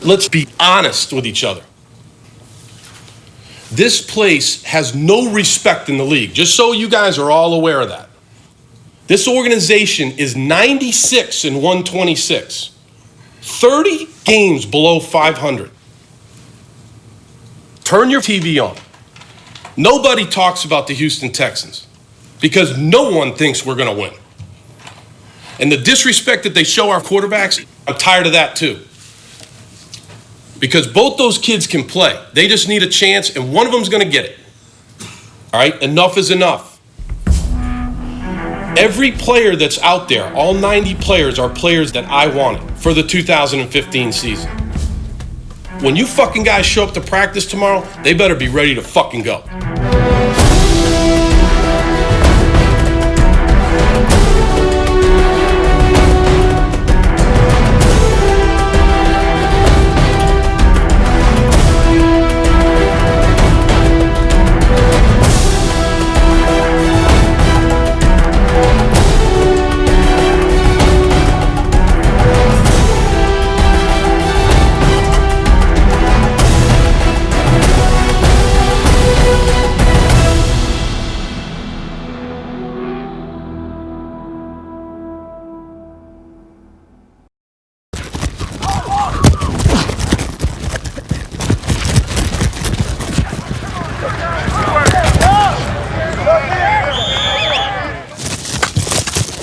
Let's be honest with each other. This place has no respect in the league, just so you guys are all aware of that. This organization is 96 and 126, 30 games below 500. Turn your TV on. Nobody talks about the Houston Texans because no one thinks we're going to win. And the disrespect that they show our quarterbacks, I'm tired of that too. Because both those kids can play. They just need a chance, and one of them's going to get it. All right? Enough is enough. Every player that's out there, all 90 players, are players that I wanted for the 2015 season. When you fucking guys show up to practice tomorrow, they better be ready to fucking go.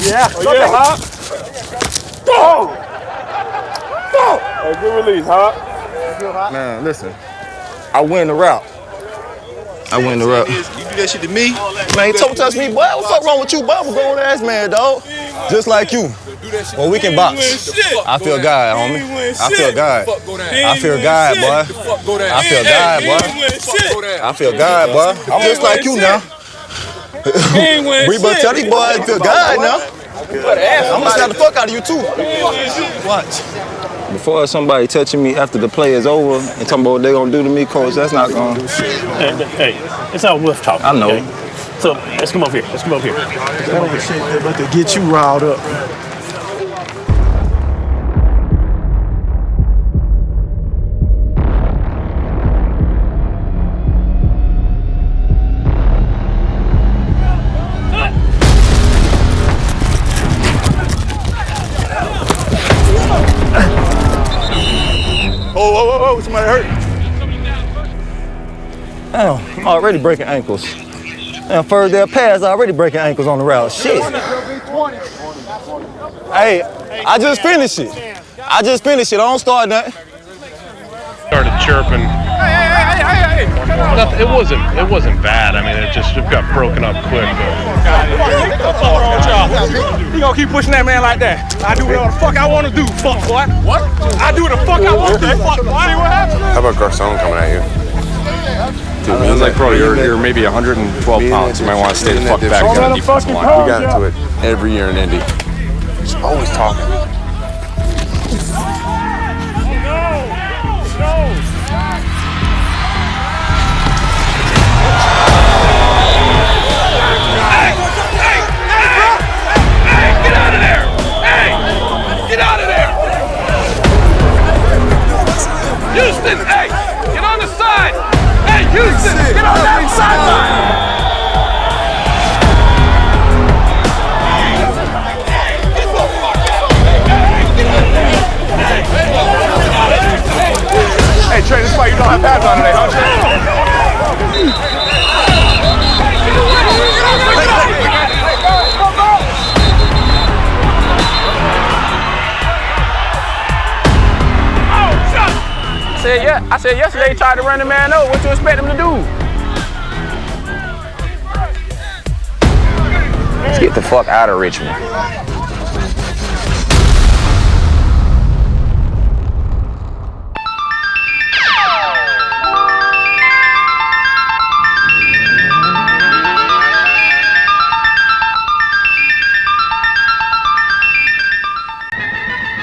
Yeah, Hop. Oh! Hey, good release, Hop. Man, listen. I win the route. You do that shit to me? Man, you don't touch me, boy. What the fuck wrong with you, boy? I'm a grown ass man, dog. Just like you. Well, we can box. I feel God, homie. I feel God. I feel God, boy. I feel God, boy. I feel God, boy. I'm just like you now. We better tell these boys I feel God now. I'm gonna slap the fuck out of you too. Watch. Before somebody touching me after the play is over and talking about what they're gonna do to me, coach, that's not gonna. Hey, it's not worth talking. I know. Okay? So let's come over here. Let's come over here. They're about to get you riled up. Oh, somebody hurt. Damn, I'm already breaking ankles. Damn, further their pass, already breaking ankles on the route. Shit. Hey, I just finished it. I don't start nothing. Started chirping. Hey. Nothing, it wasn't bad. I mean, it just got broken up quick. You gonna keep pushing that man like that? I do whatever the fuck I want to do, fuck boy. What? I do the fuck I want to do, fuck boy. See what happens? How about Garcon coming at you? Dude, I was like, bro, you're maybe 112 pounds. You might want to stay the fuck back on the defensive line. We got into it every year in Indy. He's always talking. Houston, hey, get on the side. Hey, Houston, get on that sideline. Hey, Trey, this is why you don't have pads on today, huh, Trey? I said yesterday he tried to run the man over. What you expect him to do? Let's get the fuck out of Richmond.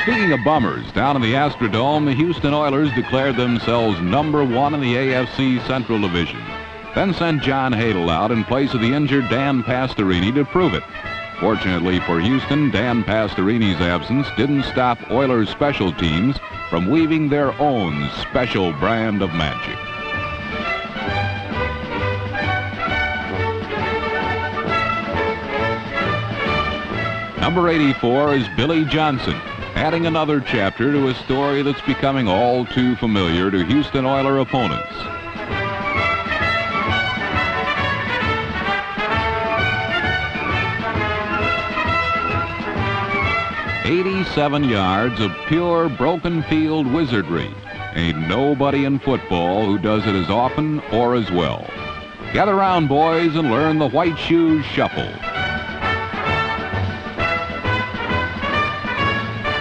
Speaking of bummers, down in the Astrodome, the Houston Oilers declared themselves #1 in the AFC Central Division. Then sent John Hadle out in place of the injured Dan Pastorini to prove it. Fortunately for Houston, Dan Pastorini's absence didn't stop Oilers special teams from weaving their own special brand of magic. Number 84 is Billy Johnson, adding another chapter to a story that's becoming all too familiar to Houston Oiler opponents. "87 yards of pure broken field wizardry. Ain't nobody in football who does it as often or as well. Gather round, boys, and learn the White Shoes Shuffle."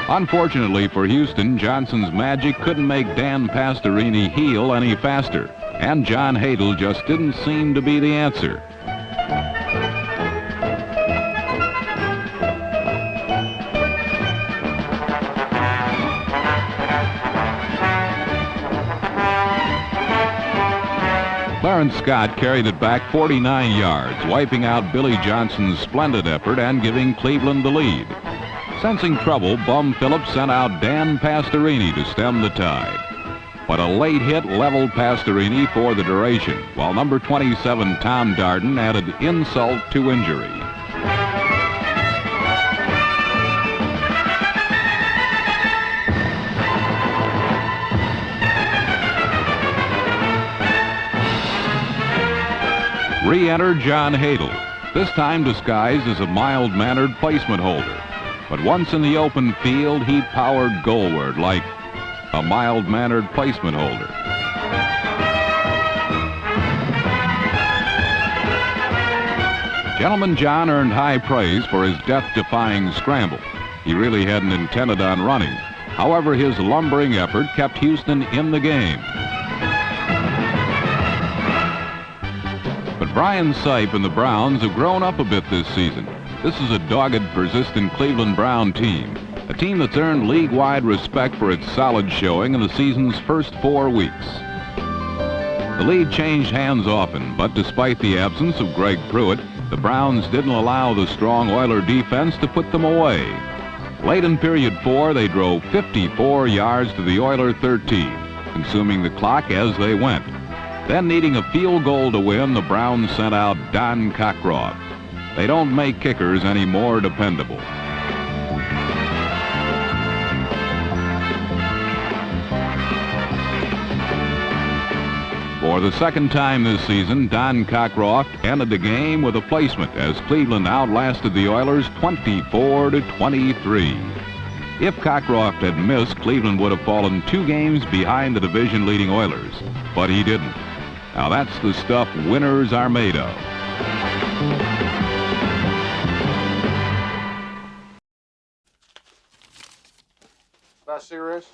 Unfortunately for Houston, Johnson's magic couldn't make Dan Pastorini heal any faster, and John Hadel just didn't seem to be the answer. Clarence Scott carried it back 49 yards, wiping out Billy Johnson's splendid effort and giving Cleveland the lead. Sensing trouble, Bum Phillips sent out Dan Pastorini to stem the tide. But a late hit leveled Pastorini for the duration, while number 27 Tom Darden added insult to injury. Re-enter John Hadel, this time disguised as a mild-mannered placement holder. But once in the open field, he powered goalward like a mild-mannered placement holder. Gentleman John earned high praise for his death-defying scramble. He really hadn't intended on running. However, his lumbering effort kept Houston in the game. But Brian Sipe and the Browns have grown up a bit this season. This is a dogged, persistent Cleveland Brown team, a team that's earned league-wide respect for its solid showing in the season's first 4 weeks. The lead changed hands often, but despite the absence of Greg Pruitt, the Browns didn't allow the strong Oiler defense to put them away. Late in period 4, they drove 54 yards to the Oiler 13, consuming the clock as they went. Then, needing a field goal to win, the Browns sent out Don Cockcroft. They don't make kickers any more dependable. For the second time this season, Don Cockcroft ended the game with a placement as Cleveland outlasted the Oilers 24-23. If Cockcroft had missed, Cleveland would have fallen 2 games behind the division-leading Oilers, but he didn't. Now that's the stuff winners are made of. About serious?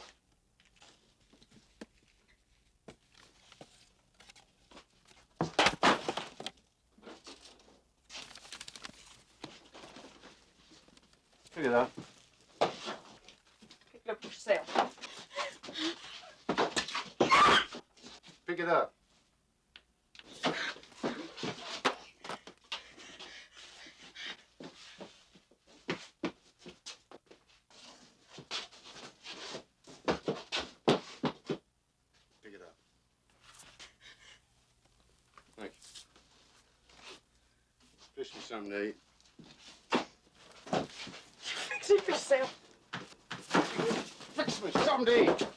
Pick it up. Pick it up yourself. Pick it up. Fix me something to eat. Fix it yourself. Fix me something to eat.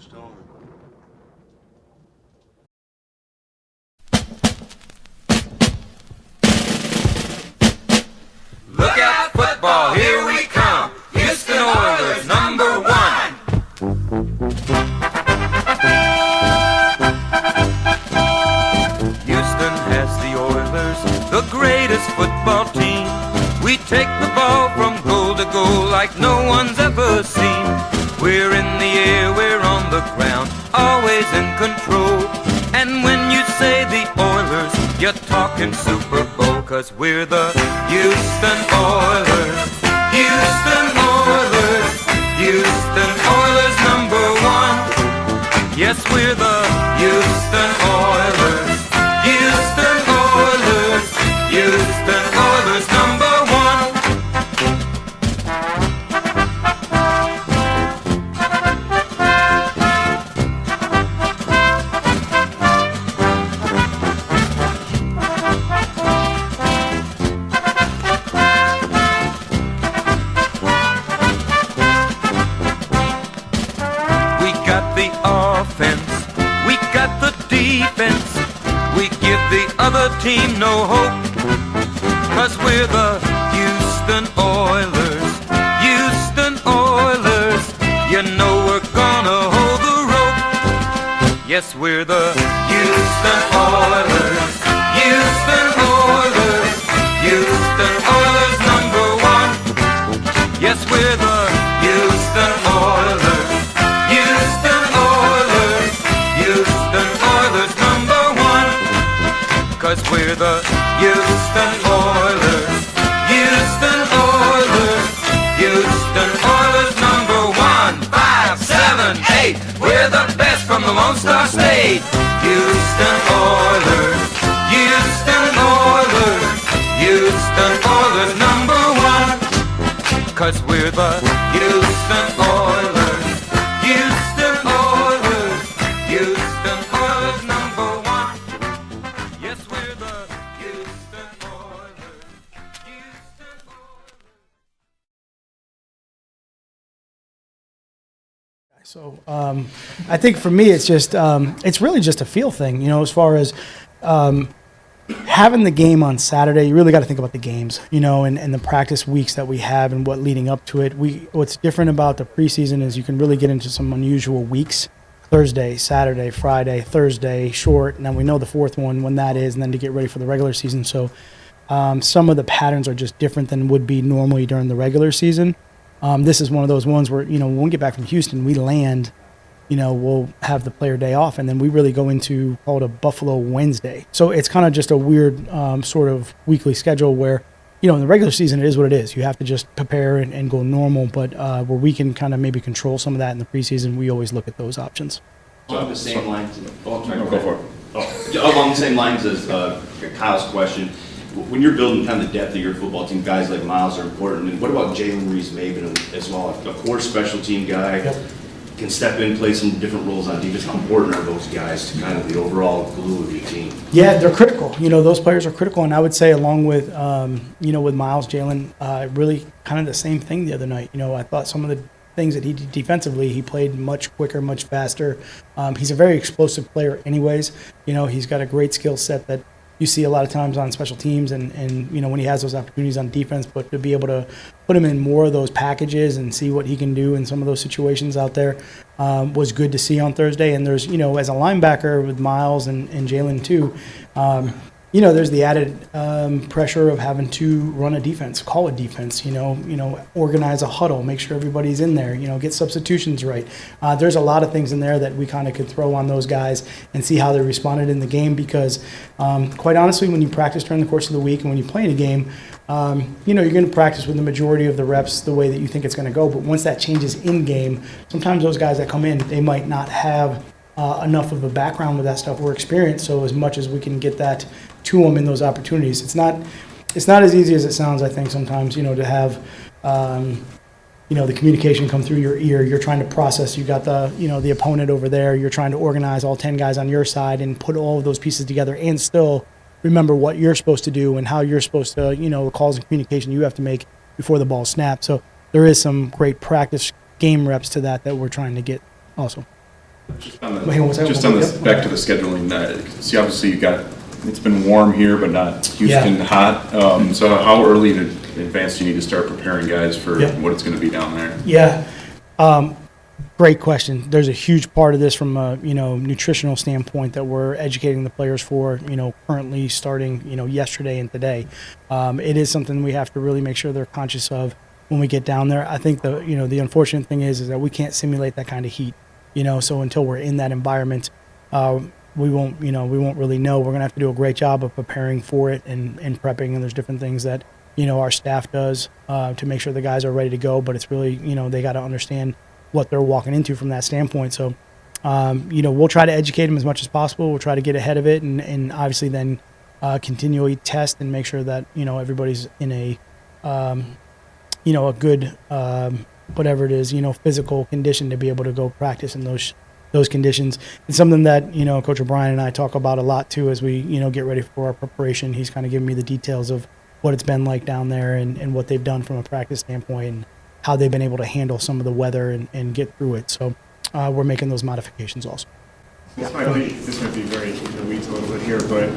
Storm. Look out, football, here we come. Houston Oilers, number 1. Houston has the Oilers, the greatest football team. We take the ball from goal to goal like no one's ever seen. We're in the air, we're on the ground, always in control. And fucking Super Bowl, 'cause we're the Houston Oilers. Houston Oilers. Houston Oilers #1. Yes, we're the Houston Oilers. Houston Oilers. Houston Oilers #1. Other team no hope, 'cause we're the Houston Oilers. Houston Oilers, you know we're gonna hold the rope. Yes, we're the Houston Oilers. Houston Oilers. Houston Oilers #1. Yes, we're the Houston Oilers. Houston Oilers. Houston Oilers #1. 'Cause we're the Houston Oilers. Houston Oilers. Houston Oilers #1. 5, 7, 8. We're the best from the Lone Star State. Houston Oilers. Houston Oilers. Houston Oilers #1. 'Cause we're the Houston Oilers. Houston Oilers. Houston Oilers #1. Yes, we're the Houston Oilers. Houston Oilers. So I think for me, it's just it's really just a feel thing, as far as having the game on Saturday. You really got to think about the games, and the practice weeks that we have and what leading up to it. What's different about the preseason is you can really get into some unusual weeks. Thursday, Saturday, Friday, Thursday, short, and then we know the fourth one when that is, and then to get ready for the regular season. So some of the patterns are just different than would be normally during the regular season. This is one of those ones where, when we get back from Houston, we land, we'll have the player day off, and then we really go into called a Buffalo Wednesday. So it's kind of just a weird sort of weekly schedule where, in the regular season, it is what it is. You have to just prepare and go normal, but where we can kind of maybe control some of that in the preseason, we always look at those options. Along the same lines, go for it. Along the same lines as Kyle's question, when you're building kind of the depth of your football team, guys like Miles are important. And what about Jalen Reese-Maven as well? A core special team guy, can step in, play some different roles on defense. How important are those guys to kind of the overall glue of your team? Yeah, they're critical. Those players are critical, and I would say along with, with Miles, Jalen, really kind of the same thing the other night. I thought some of the things that he did defensively, he played much quicker, much faster. He's a very explosive player anyways. He's got a great skill set that you see a lot of times on special teams and when he has those opportunities on defense, but to be able to put him in more of those packages and see what he can do in some of those situations out there was good to see on Thursday. And there's, as a linebacker with Miles and Jalen too, there's the added pressure of having to run a defense, call a defense, organize a huddle, make sure everybody's in there, get substitutions right. There's a lot of things in there that we kind of could throw on those guys and see how they responded in the game because, quite honestly, when you practice during the course of the week and when you play in a game, you're going to practice with the majority of the reps the way that you think it's going to go. But once that changes in game, sometimes those guys that come in, they might not have enough of a background with that stuff or experience. So as much as we can get that to them in those opportunities, it's not as easy as it sounds. I think sometimes to have the communication come through your ear. You're trying to process. You got the opponent over there. You're trying to organize all 10 guys on your side and put all of those pieces together and still remember what you're supposed to do and how you're supposed to the calls and communication you have to make before the ball snaps. So there is some great practice game reps to that we're trying to get also. Just on the back to the scheduling. See, obviously it's been warm here, but not Houston hot. So how early in advance do you need to start preparing guys for what it's going to be down there? Yeah, great question. There's a huge part of this from a nutritional standpoint that we're educating the players for. Currently starting yesterday and today. It is something we have to really make sure they're conscious of when we get down there. I think the unfortunate thing is that we can't simulate that kind of heat. So until we're in that environment, we won't really know. We're going to have to do a great job of preparing for it and prepping. And there's different things that, our staff does to make sure the guys are ready to go. But it's really, they got to understand what they're walking into from that standpoint. So, we'll try to educate them as much as possible. We'll try to get ahead of it and obviously then continually test and make sure that, everybody's in a good, whatever it is, physical condition to be able to go practice in those conditions. It's something that, Coach O'Brien and I talk about a lot too as we, get ready for our preparation. He's kind of giving me the details of what it's been like down there and what they've done from a practice standpoint and how they've been able to handle some of the weather and get through it. So we're making those modifications also. This might be very in the weeds a little bit here, but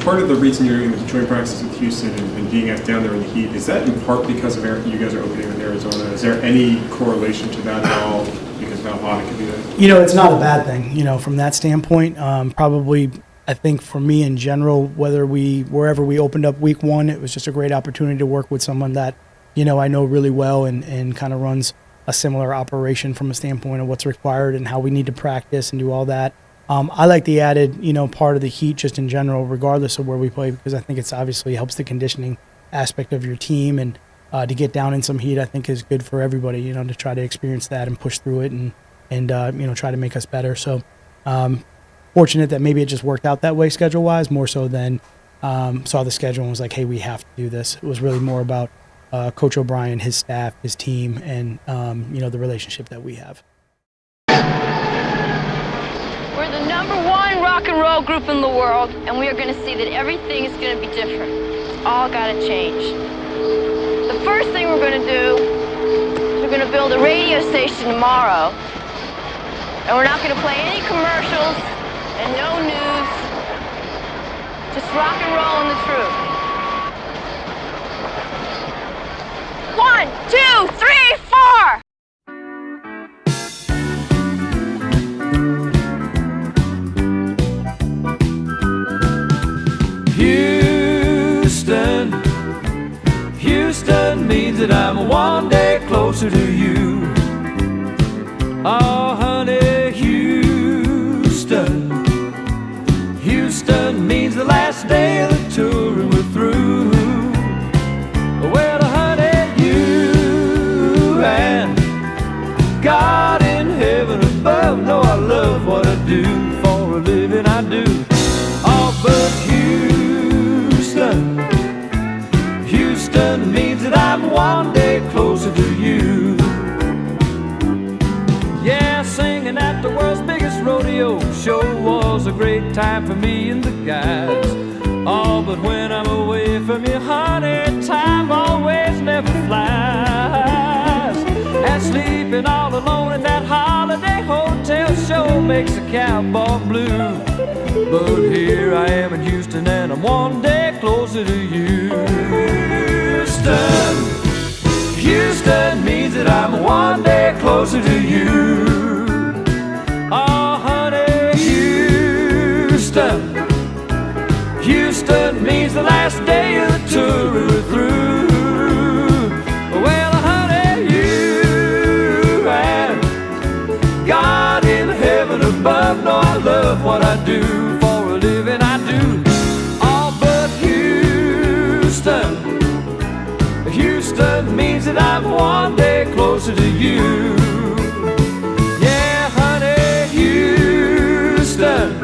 part of the reason you're doing the joint practice with Houston and being down there in the heat, is that in part because of you guys are opening with Arizona? Is there any correlation to that at all because of how hot it could be there? It's not a bad thing, from that standpoint. Probably, I think for me in general, wherever we opened up week one, it was just a great opportunity to work with someone that, I know really well and kind of runs a similar operation from a standpoint of what's required and how we need to practice and do all that. I like the added, part of the heat just in general, regardless of where we play, because I think it's obviously helps the conditioning aspect of your team, and to get down in some heat, I think is good for everybody, to try to experience that and push through it and try to make us better. So fortunate that maybe it just worked out that way schedule-wise, more so than saw the schedule and was like, hey, we have to do this. It was really more about Coach O'Brien, his staff, his team, and, the relationship that we have. We're the #1 rock and roll group in the world, and we are going to see that everything is going to be different. It's all got to change. The first thing we're going to do is we're going to build a radio station tomorrow, and we're not going to play any commercials and no news, just rock and roll and the truth. 1, 2, 3, 4! Houston means that I'm one day closer to you. Oh, honey, Houston. Houston means the last day of the tour and we're through. Well, honey, you and God in heaven above know I love what I do. For a living I do. Oh, but Houston means that I'm one day closer to you. Yeah, singing at the world's biggest rodeo show was a great time for me and the guys. Oh, but when I'm away from you, honey, time always never flies. And sleeping all alone in that holiday hotel show makes a cowboy blue. But here I am in Houston and I'm one day closer to you. Houston means that I'm one day closer to you. Oh, honey, Houston means the last day of the tour we're through. Well, honey, you and God in heaven above know I love what I do. For a living I do. Oh, but Houston means that I'm one day closer to you. Yeah, honey, Houston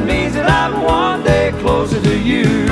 means that I'm one day closer to you.